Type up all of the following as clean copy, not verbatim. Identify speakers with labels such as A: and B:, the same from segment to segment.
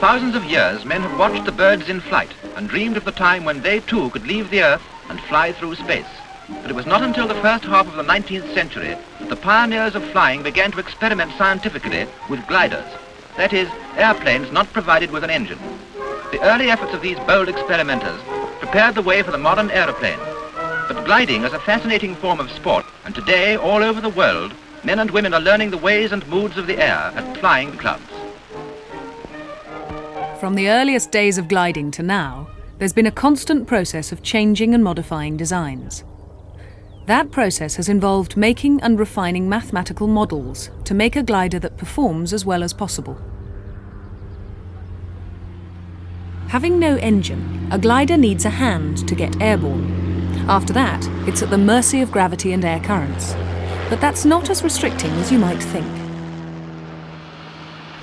A: thousands of years, men have watched the birds in flight and dreamed of the time when they too could leave the Earth and fly through space. But it was not until the first half of the 19th century that the pioneers of flying began to experiment scientifically with gliders. That is, airplanes not provided with an engine. The early efforts of these bold experimenters prepared the way for the modern aeroplane. But gliding is a fascinating form of sport, and today, all over the world, men and women are learning the ways and moods of the air at flying clubs.
B: From the earliest days of gliding to now, there's been a constant process of changing and modifying designs. That process has involved making and refining mathematical models to make a glider that performs as well as possible. Having no engine, a glider needs a hand to get airborne. After that, it's at the mercy of gravity and air currents. But that's not as restricting as you might think.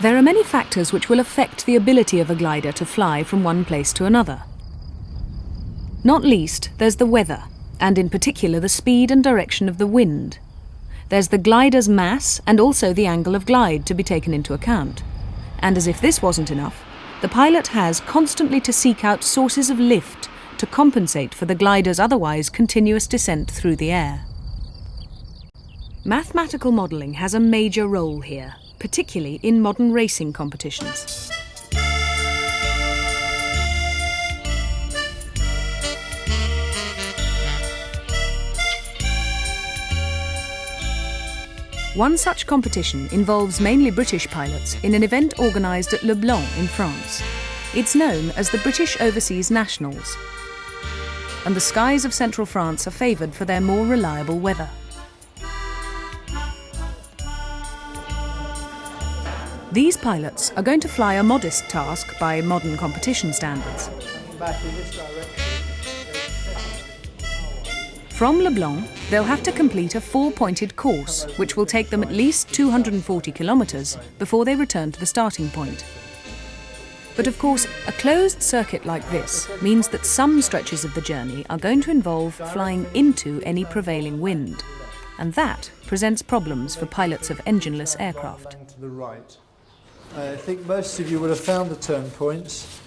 B: There are many factors which will affect the ability of a glider to fly from one place to another. Not least, there's the weather, and in particular the speed and direction of the wind. There's the glider's mass and also the angle of glide to be taken into account. And as if this wasn't enough, the pilot has constantly to seek out sources of lift to compensate for the glider's otherwise continuous descent through the air. Mathematical modelling has a major role here, particularly in modern racing competitions. One such competition involves mainly British pilots in an event organised at Le Blanc in France. It's known as the British Overseas Nationals, and the skies of central France are favoured for their more reliable weather. These pilots are going to fly a modest task by modern competition standards. From Le Blanc, they'll have to complete a 4-pointed course, which will take them at least 240 kilometres before they return to the starting point. But of course, a closed circuit like this means that some stretches of the journey are going to involve flying into any prevailing wind, and that presents problems for pilots of engineless aircraft.
C: I think most of you would have found the turn points.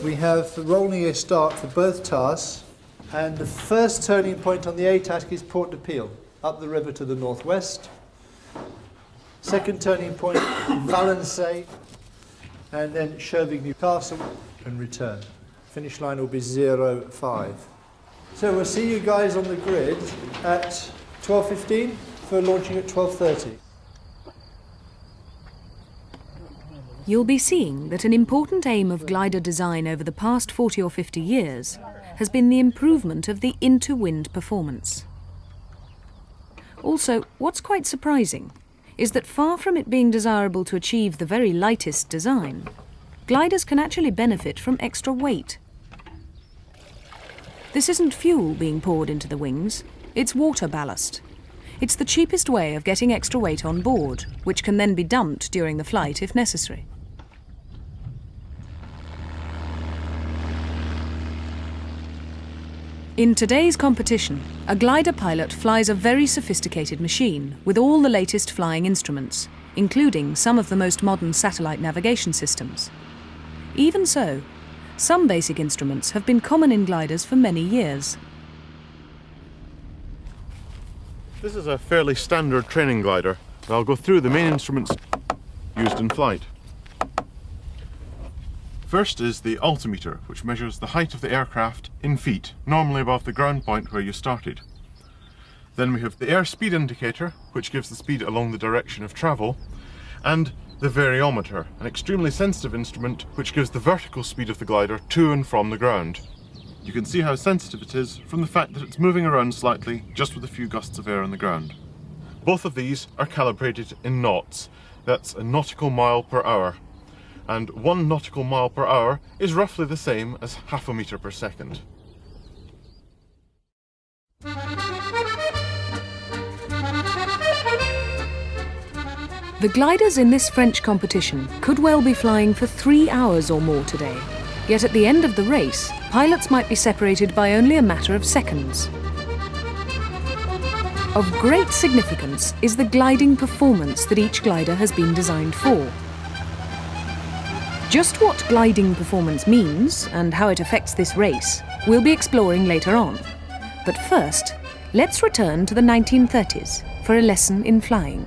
C: We have rolling a start for both tasks. And the first turning point on the A task is Port de Peel, up the river to the northwest. Second turning point, Valencey, and then Shervig Newcastle, and return. Finish line will be 0-5. So we'll see you guys on the grid at 12:15 for launching at 12:30.
B: You'll be seeing that an important aim of glider design over the past 40 or 50 years has been the improvement of the into-wind performance. Also, what's quite surprising is that far from it being desirable to achieve the very lightest design, gliders can actually benefit from extra weight. This isn't fuel being poured into the wings, it's water ballast. It's the cheapest way of getting extra weight on board, which can then be dumped during the flight if necessary. In today's competition, a glider pilot flies a very sophisticated machine with all the latest flying instruments, including some of the most modern satellite navigation systems. Even so, some basic instruments have been common in gliders for many years.
D: This is a fairly standard training glider. I'll go through the main instruments used in flight. First is the altimeter, which measures the height of the aircraft in feet, normally above the ground point where you started. Then we have the airspeed indicator, which gives the speed along the direction of travel, and the variometer, an extremely sensitive instrument which gives the vertical speed of the glider to and from the ground. You can see how sensitive it is from the fact that it's moving around slightly, just with a few gusts of air on the ground. Both of these are calibrated in knots. That's a nautical mile per hour. And 1 nautical mile per hour is roughly the same as half a metre per second.
B: The gliders in this French competition could well be flying for 3 hours or more today. Yet at the end of the race, pilots might be separated by only a matter of seconds. Of great significance is the gliding performance that each glider has been designed for. Just what gliding performance means and how it affects this race, we'll be exploring later on. But first, let's return to the 1930s for a lesson in flying.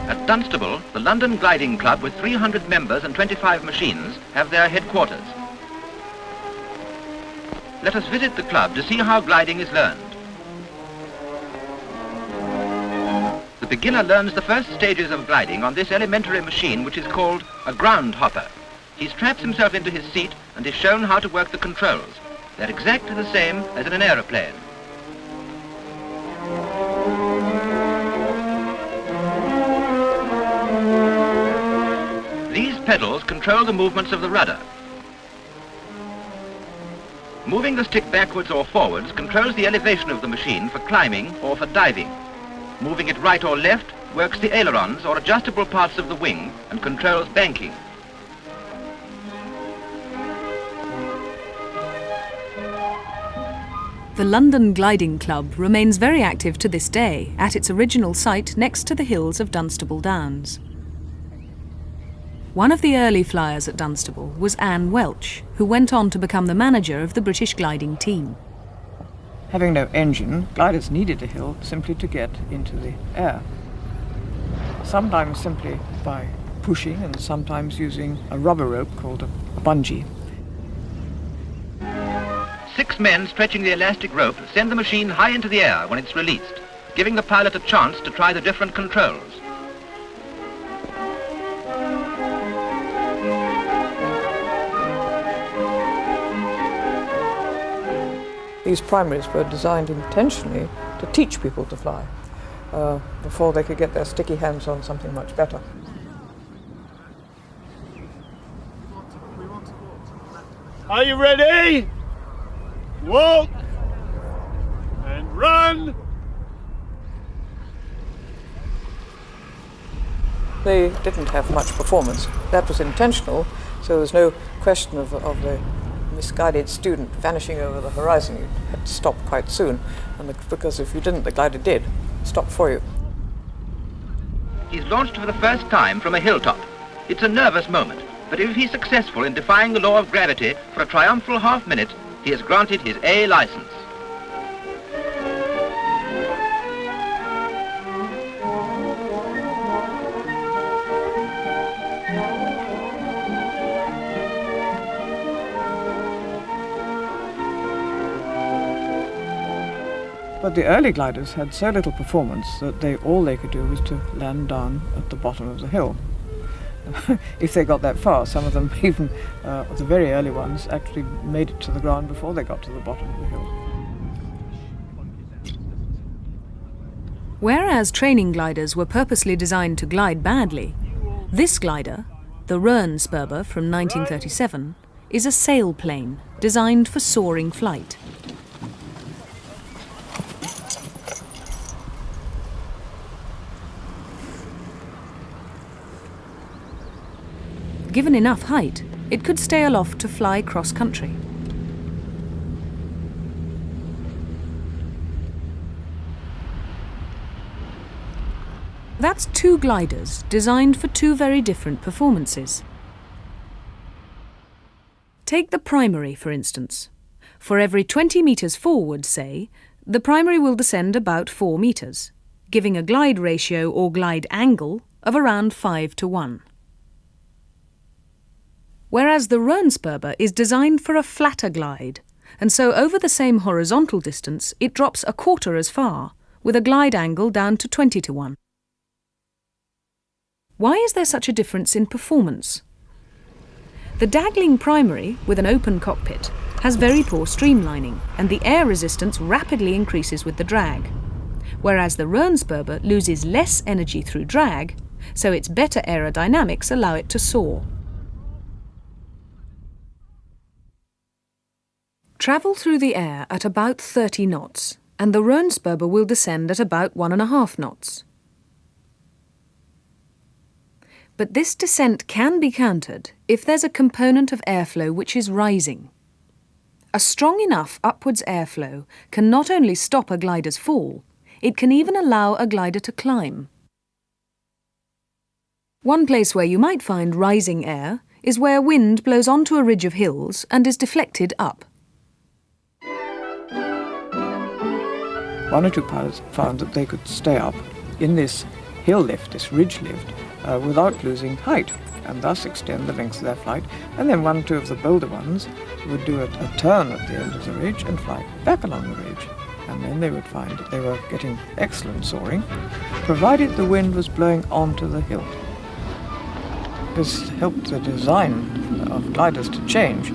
A: At Dunstable, the London Gliding Club with 300 members and 25 machines have their headquarters. Let us visit the club to see how gliding is learned. The beginner learns the first stages of gliding on this elementary machine which is called a ground hopper. He straps himself into his seat and is shown how to work the controls. They're exactly the same as in an aeroplane. These pedals control the movements of the rudder. Moving the stick backwards or forwards controls the elevation of the machine for climbing or for diving. Moving it right or left works the ailerons or adjustable parts of the wing and controls banking.
B: The London Gliding Club remains very active to this day at its original site next to the hills of Dunstable Downs. One of the early flyers at Dunstable was Anne Welch, who went on to become the manager of the British gliding team.
E: Having no engine, gliders needed a hill simply to get into the air. Sometimes simply by pushing and sometimes using a rubber rope called a bungee.
A: 6 men stretching the elastic rope send the machine high into the air when it's released, giving the pilot a chance to try the different controls.
E: These primaries were designed intentionally to teach people to fly before they could get their sticky hands on something much better.
F: Are you ready? Walk and run.
E: They didn't have much performance. That was intentional, so there was no question of the misguided student vanishing over the horizon. You had to stop quite soon, because if you didn't, the glider did stop for you.
A: He's launched for the first time from a hilltop. It's a nervous moment, but if he's successful in defying the law of gravity for a triumphal half minute, he is granted his A license.
E: But the early gliders had so little performance that all they could do was to land down at the bottom of the hill. If they got that far, some of them, even the very early ones, actually made it to the ground before they got to the bottom of the hill.
B: Whereas training gliders were purposely designed to glide badly, this glider, the Röhn-Sperber from 1937, is a sailplane designed for soaring flight. Given enough height, it could stay aloft to fly cross-country. That's 2 gliders designed for 2 very different performances. Take the primary, for instance. For every 20 metres forward, say, the primary will descend about 4 metres, giving a glide ratio or glide angle of around 5:1. Whereas the Röhn-Sperber is designed for a flatter glide, and so over the same horizontal distance it drops a quarter as far, with a glide angle down to 20:1. Why is there such a difference in performance? The Dagling primary, with an open cockpit, has very poor streamlining, and the air resistance rapidly increases with the drag, whereas the Röhn-Sperber loses less energy through drag, so its better aerodynamics allow it to soar. Travel through the air at about 30 knots, and the Röhn-Sperber will descend at about 1.5 knots. But this descent can be countered if there's a component of airflow which is rising. A strong enough upwards airflow can not only stop a glider's fall, it can even allow a glider to climb. One place where you might find rising air is where wind blows onto a ridge of hills and is deflected up.
E: One or two pilots found that they could stay up in this hill lift, this ridge lift, without losing height, and thus extend the length of their flight. And then one or two of the bolder ones would do a turn at the end of the ridge and fly back along the ridge. And then they would find that they were getting excellent soaring, provided the wind was blowing onto the hill. This helped the design of gliders to change,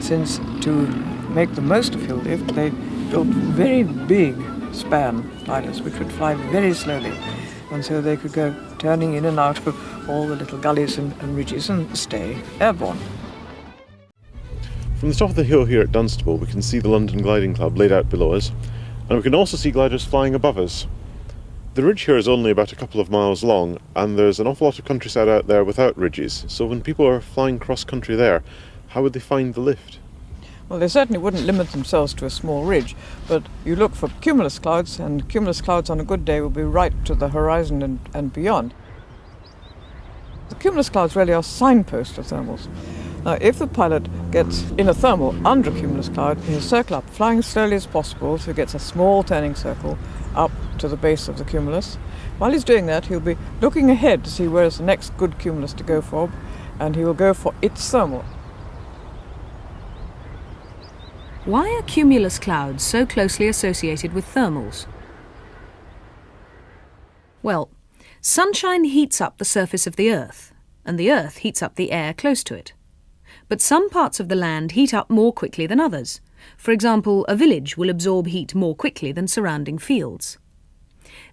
E: since to make the most of hill lift, they built very big span gliders which would fly very slowly, and so they could go turning in and out of all the little gullies and ridges and stay airborne.
D: From the top of the hill here at Dunstable, we can see the London Gliding Club laid out below us, and we can also see gliders flying above us. The ridge here is only about a couple of miles long, and there's an awful lot of countryside out there without ridges, so when people are flying cross-country there, how would they find the lift?
E: Well, they certainly wouldn't limit themselves to a small ridge, but you look for cumulus clouds, and cumulus clouds on a good day will be right to the horizon and beyond. The cumulus clouds really are signposts of thermals. Now, if the pilot gets in a thermal under a cumulus cloud, he'll circle up, flying as slowly as possible, so he gets a small turning circle up to the base of the cumulus. While he's doing that, he'll be looking ahead to see where is the next good cumulus to go for, and he will go for its thermal.
B: Why are cumulus clouds so closely associated with thermals? Well, sunshine heats up the surface of the Earth, and the Earth heats up the air close to it. But some parts of the land heat up more quickly than others. For example, a village will absorb heat more quickly than surrounding fields.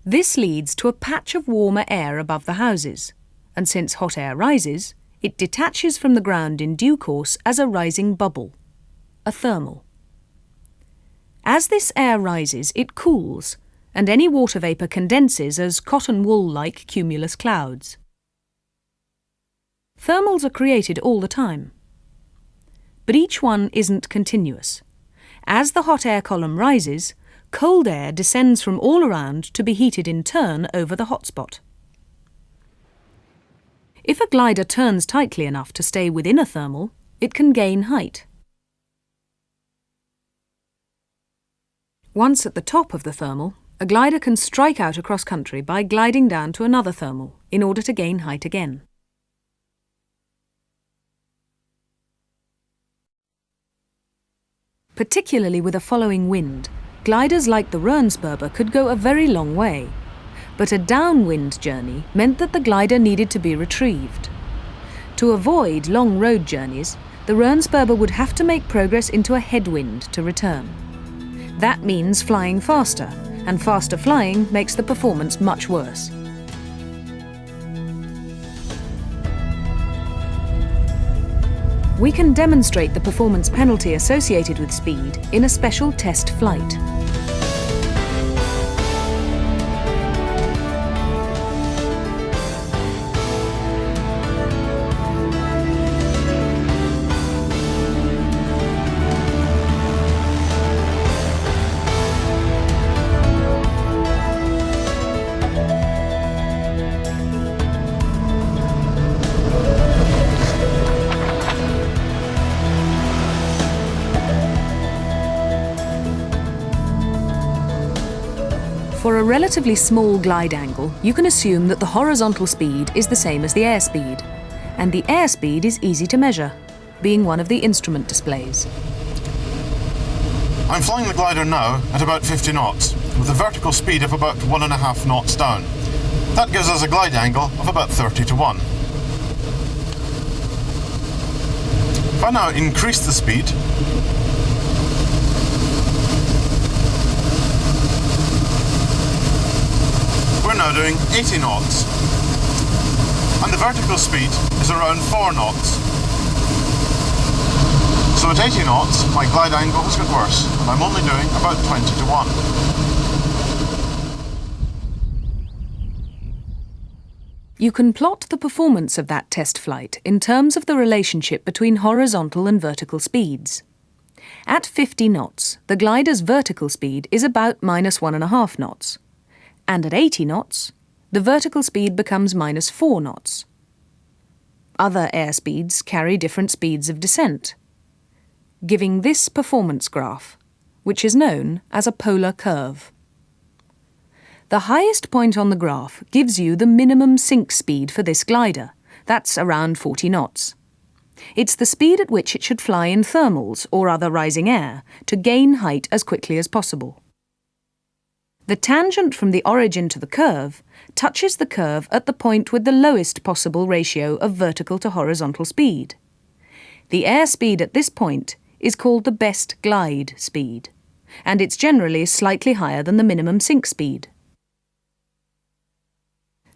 B: This leads to a patch of warmer air above the houses, and since hot air rises, it detaches from the ground in due course as a rising bubble, a thermal. As this air rises, it cools, and any water vapour condenses as cotton wool-like cumulus clouds. Thermals are created all the time. But each one isn't continuous. As the hot air column rises, cold air descends from all around to be heated in turn over the hotspot. If a glider turns tightly enough to stay within a thermal, it can gain height. Once at the top of the thermal, a glider can strike out across country by gliding down to another thermal in order to gain height again. Particularly with a following wind, gliders like the Röhnsberger could go a very long way, but a downwind journey meant that the glider needed to be retrieved. To avoid long road journeys, the Röhnsberger would have to make progress into a headwind to return. That means flying faster, and faster flying makes the performance much worse. We can demonstrate the performance penalty associated with speed in a special test flight. For a relatively small glide angle, you can assume that the horizontal speed is the same as the airspeed, and the airspeed is easy to measure, being one of the instrument displays.
D: I'm flying the glider now at about 50 knots, with a vertical speed of about 1.5 knots down. That gives us a glide angle of about 30 to 1. If I now increase the speed, we're now doing 80 knots, and the vertical speed is around 4 knots. So at 80 knots, my glide angle has got worse, and I'm only doing about 20 to 1.
B: You can plot the performance of that test flight in terms of the relationship between horizontal and vertical speeds. At 50 knots, the glider's vertical speed is about -1.5 knots. And at 80 knots, the vertical speed becomes -4 knots. Other airspeeds carry different speeds of descent, giving this performance graph, which is known as a polar curve. The highest point on the graph gives you the minimum sink speed for this glider. That's around 40 knots. It's the speed at which it should fly in thermals or other rising air to gain height as quickly as possible. The tangent from the origin to the curve touches the curve at the point with the lowest possible ratio of vertical to horizontal speed. The airspeed at this point is called the best glide speed, and it's generally slightly higher than the minimum sink speed.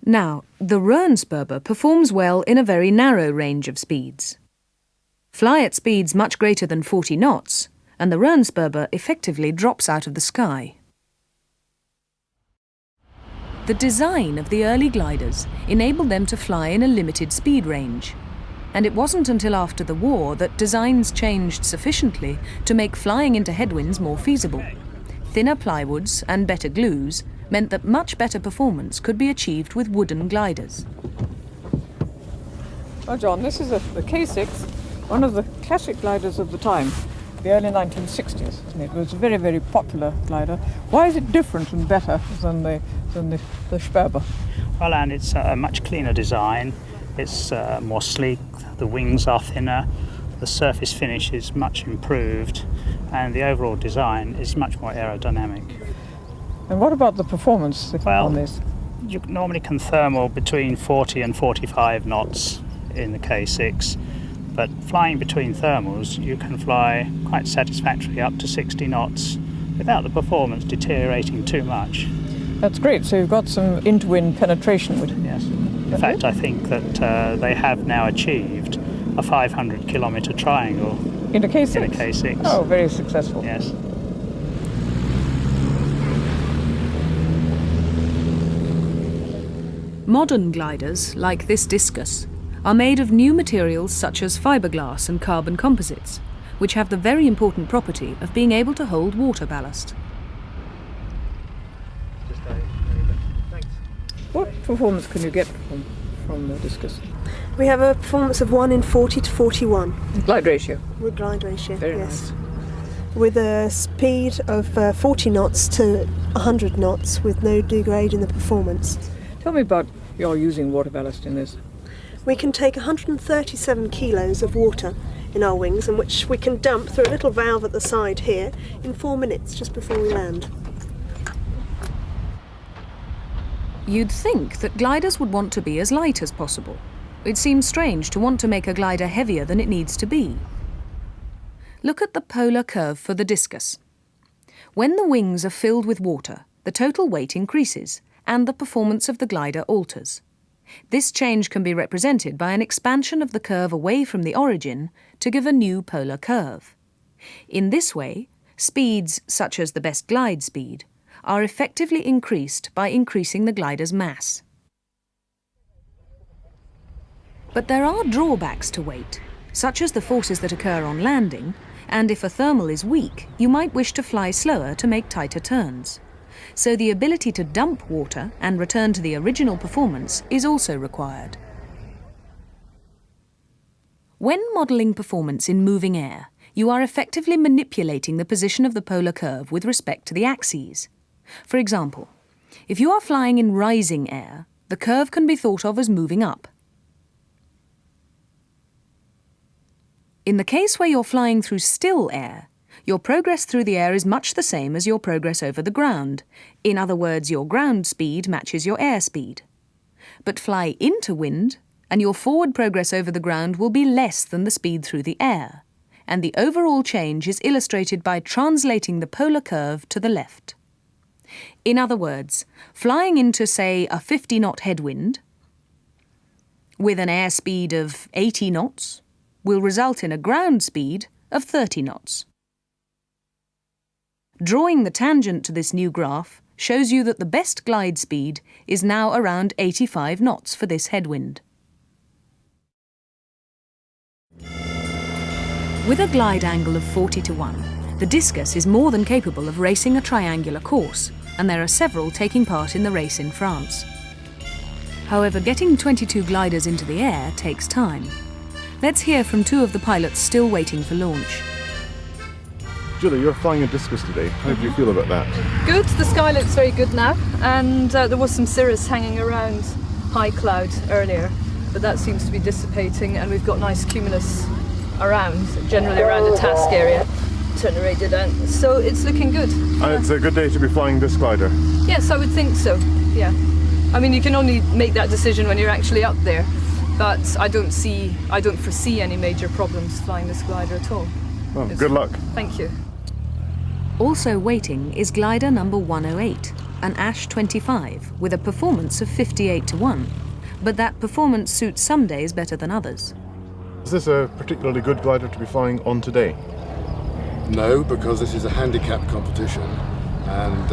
B: Now, the Röhrsperber performs well in a very narrow range of speeds. Fly at speeds much greater than 40 knots, and the Röhrsperber effectively drops out of the sky. The design of the early gliders enabled them to fly in a limited speed range, and it wasn't until after the war that designs changed sufficiently to make flying into headwinds more feasible. Thinner plywoods and better glues meant that much better performance could be achieved with wooden gliders.
E: Well, John, this is the K6, one of the classic gliders of the time, the early 1960s, isn't it? It was a very, very popular glider. Why is it different and better than the Sperber?
G: Well, and it's a much cleaner design. It's more sleek, the wings are thinner, the surface finish is much improved, and the overall design is much more aerodynamic.
E: And what about the performance on this?
G: You normally can thermal between 40 and 45 knots in the K6, but flying between thermals, you can fly quite satisfactorily up to 60 knots without the performance deteriorating too much.
E: That's great, so you've got some into-wind penetration with it.
G: Yes. In fact, I think that they have now achieved a 500-kilometre triangle
E: in a K6?
G: In a K6.
E: Oh, very successful.
G: Yes.
B: Modern gliders, like this discus, are made of new materials such as fiberglass and carbon composites, which have the very important property of being able to hold water ballast.
E: What performance can you get from the discus?
H: We have a performance of 1 in 40 to 41.
E: Glide ratio?
H: With glide ratio,
E: very
H: yes.
E: Nice.
H: With a speed of 40 knots to 100 knots with no degrade in the performance.
E: Tell me about your using water ballast in this.
H: We can take 137 kilos of water in our wings, and which we can dump through a little valve at the side here in 4 minutes just before we land.
B: You'd think that gliders would want to be as light as possible. It seems strange to want to make a glider heavier than it needs to be. Look at the polar curve for the discus. When the wings are filled with water, the total weight increases and the performance of the glider alters. This change can be represented by an expansion of the curve away from the origin to give a new polar curve. In this way, speeds such as the best glide speed are effectively increased by increasing the glider's mass. But there are drawbacks to weight, such as the forces that occur on landing, and if a thermal is weak, you might wish to fly slower to make tighter turns. So the ability to dump water and return to the original performance is also required. When modelling performance in moving air, you are effectively manipulating the position of the polar curve with respect to the axes. For example, if you are flying in rising air, the curve can be thought of as moving up. In the case where you're flying through still air, your progress through the air is much the same as your progress over the ground. In other words, your ground speed matches your air speed. But fly into wind, and your forward progress over the ground will be less than the speed through the air, and the overall change is illustrated by translating the polar curve to the left. In other words, flying into, say, a 50-knot headwind with an airspeed of 80 knots will result in a ground speed of 30 knots. Drawing the tangent to this new graph shows you that the best glide speed is now around 85 knots for this headwind. With a glide angle of 40 to 1, the discus is more than capable of racing a triangular course, and there are several taking part in the race in France. However, getting 22 gliders into the air takes time. Let's hear from two of the pilots still waiting for launch.
D: Julie, you're flying a discus today. How do you feel about that?
I: Good, the sky looks very good now, and there was some cirrus hanging around high cloud earlier, but that seems to be dissipating, and we've got nice cumulus around, generally around the task area. Turn the radio down. So it's looking good.
D: And it's a good day to be flying this glider.
I: Yes, I would think so, yeah. I mean, you can only make that decision when you're actually up there, but I don't foresee any major problems flying this glider at all.
D: Well, good luck.
I: Thank you.
B: Also waiting is glider number 108, an Ash 25, with a performance of 58-1. But that performance suits some days better than others.
D: Is this a particularly good glider to be flying on today?
J: No, because this is a handicap competition, and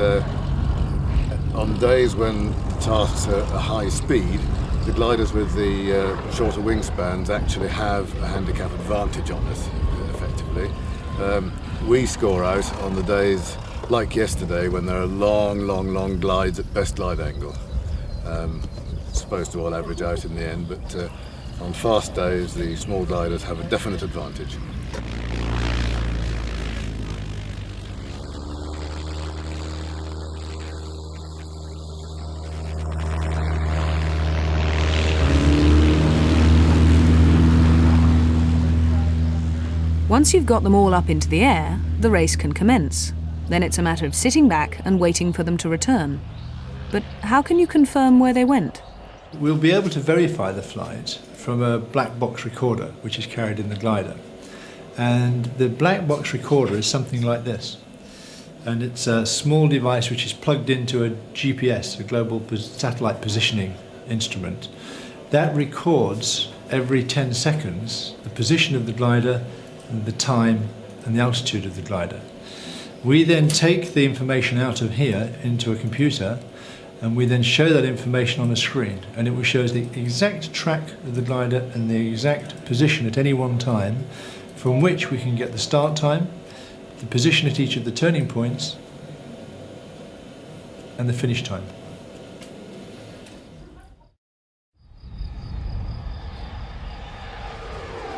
J: on days when the tasks are high speed, the gliders with the shorter wingspans actually have a handicap advantage on us, effectively. We score out on the days like yesterday when there are long glides at best glide angle. It's supposed to all average out in the end, but on fast days the small gliders have a definite advantage.
B: Once you've got them all up into the air, the race can commence. Then it's a matter of sitting back and waiting for them to return. But how can you confirm where they went?
C: We'll be able to verify the flight from a black box recorder, which is carried in the glider. And the black box recorder is something like this. And it's a small device which is plugged into a GPS, a global satellite positioning instrument. That records every 10 seconds the position of the glider, and the time and the altitude of the glider. We then take the information out of here into a computer, and we then show that information on a screen, and it will show us the exact track of the glider and the exact position at any one time, from which we can get the start time, the position at each of the turning points, and the finish time.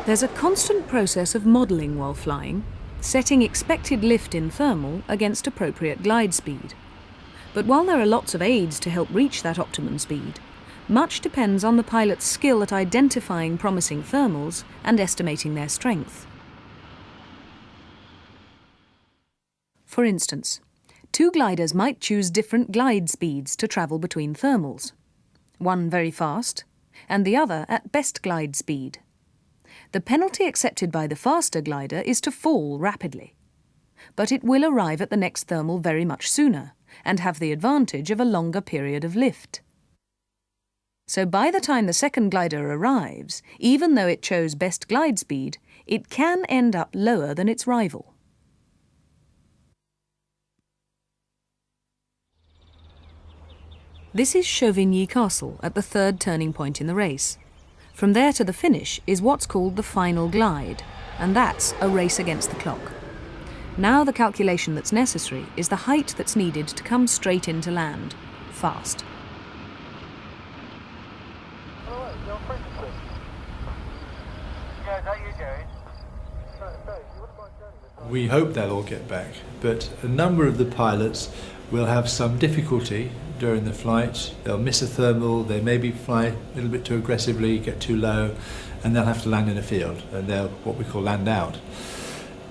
B: There's a constant process of modelling while flying, setting expected lift in thermal against appropriate glide speed. But while there are lots of aids to help reach that optimum speed, much depends on the pilot's skill at identifying promising thermals and estimating their strength. For instance, two gliders might choose different glide speeds to travel between thermals, one very fast and the other at best glide speed. The penalty accepted by the faster glider is to fall rapidly, but it will arrive at the next thermal very much sooner and have the advantage of a longer period of lift. So by the time the second glider arrives, even though it chose best glide speed, it can end up lower than its rival. This is Chauvigny Castle at the third turning point in the race. From there to the finish is what's called the final glide, and that's a race against the clock. Now the calculation that's necessary is the height that's needed to come straight into land, fast.
C: We hope they'll all get back, but a number of the pilots will have some difficulty during the flight. They'll miss a thermal, they maybe fly a little bit too aggressively, get too low, and they'll have to land in a field, and they'll what we call land out.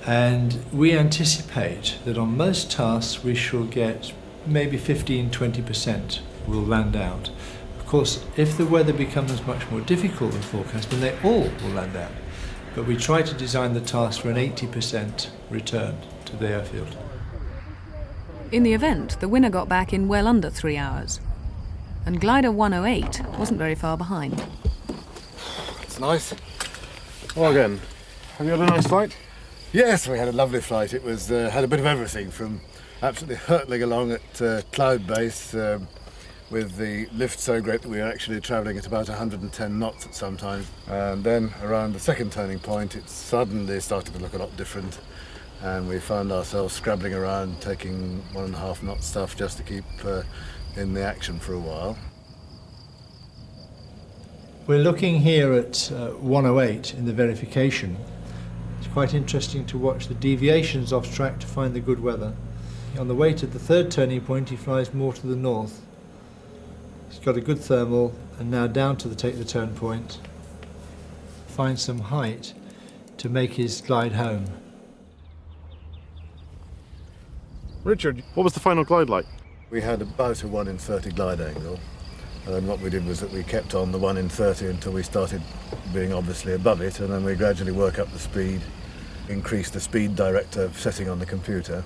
C: And we anticipate that on most tasks we shall get maybe 15-20% will land out. Of course, if the weather becomes much more difficult than forecast, then they all will land out. But we try to design the task for an 80% return to the airfield.
B: In the event, the winner got back in well under 3 hours, and glider 108 wasn't very far behind.
J: It's nice.
D: Well, again, have you had a nice flight?
J: Yes, we had a lovely flight. It was had a bit of everything, from absolutely hurtling along at cloud base with the lift so great that we were actually travelling at about 110 knots at some time. And then around the second turning point, it suddenly started to look a lot different, and we found ourselves scrabbling around, taking 1.5 knot stuff just to keep in the action for a while.
C: We're looking here at 108 in the verification. It's quite interesting to watch the deviations off track to find the good weather. On the way to the third turning point, he flies more to the north. He's got a good thermal, and now down to take the turn point, find some height to make his glide home.
D: Richard, what was the final glide like?
J: We had about a 1 in 30 glide angle, and what we did was that we kept on the 1 in 30 until we started being obviously above it, and then we gradually work up the speed, increase the speed director setting on the computer.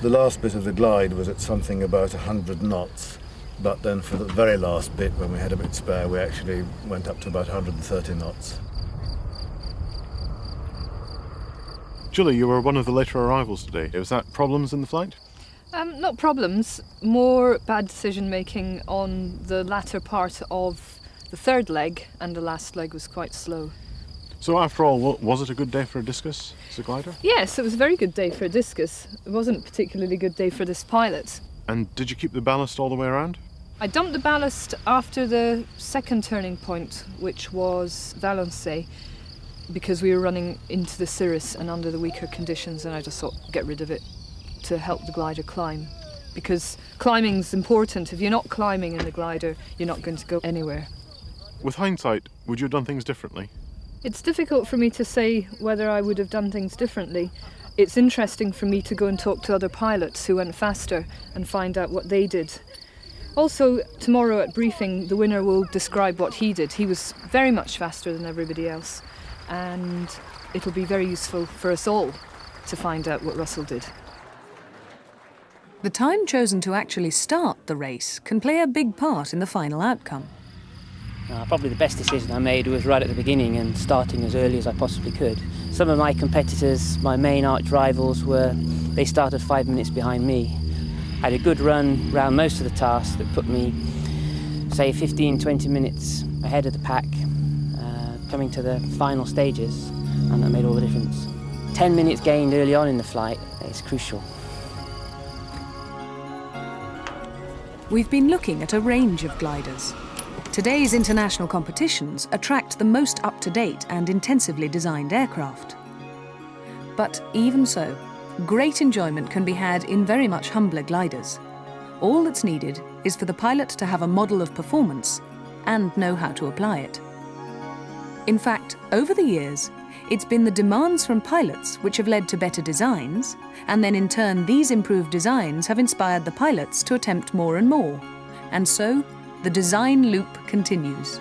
J: The last bit of the glide was at something about 100 knots, but then for the very last bit, when we had a bit spare, we actually went up to about 130 knots.
D: Julie, you were one of the later arrivals today. Was that problems in the flight?
I: Not problems, more bad decision making on the latter part of the third leg, and the last leg was quite slow.
D: So after all, was it a good day for a discus as a glider?
I: Yes, it was a very good day for a discus. It wasn't a particularly good day for this pilot.
D: And did you keep the ballast all the way around?
I: I dumped the ballast after the second turning point, which was Valençay, because we were running into the cirrus and under the weaker conditions, and I just thought, get rid of it to help the glider climb. Because climbing's important. If you're not climbing in the glider, you're not going to go anywhere.
D: With hindsight, would you have done things differently?
I: It's difficult for me to say whether I would have done things differently. It's interesting for me to go and talk to other pilots who went faster and find out what they did. Also, tomorrow at briefing, the winner will describe what he did. He was very much faster than everybody else, and it'll be very useful for us all to find out what Russell did.
B: The time chosen to actually start the race can play a big part in the final outcome.
K: Probably the best decision I made was right at the beginning and starting as early as I possibly could. Some of my competitors, my main arch rivals, they started 5 minutes behind me. I had a good run round most of the tasks that put me, say, 15-20 minutes ahead of the pack, coming to the final stages, and that made all the difference. 10 minutes gained early on in the flight is crucial.
B: We've been looking at a range of gliders. Today's international competitions attract the most up-to-date and intensively designed aircraft. But even so, great enjoyment can be had in very much humbler gliders. All that's needed is for the pilot to have a model of performance and know how to apply it. In fact, over the years, it's been the demands from pilots which have led to better designs, and then in turn these improved designs have inspired the pilots to attempt more and more. And so, the design loop continues.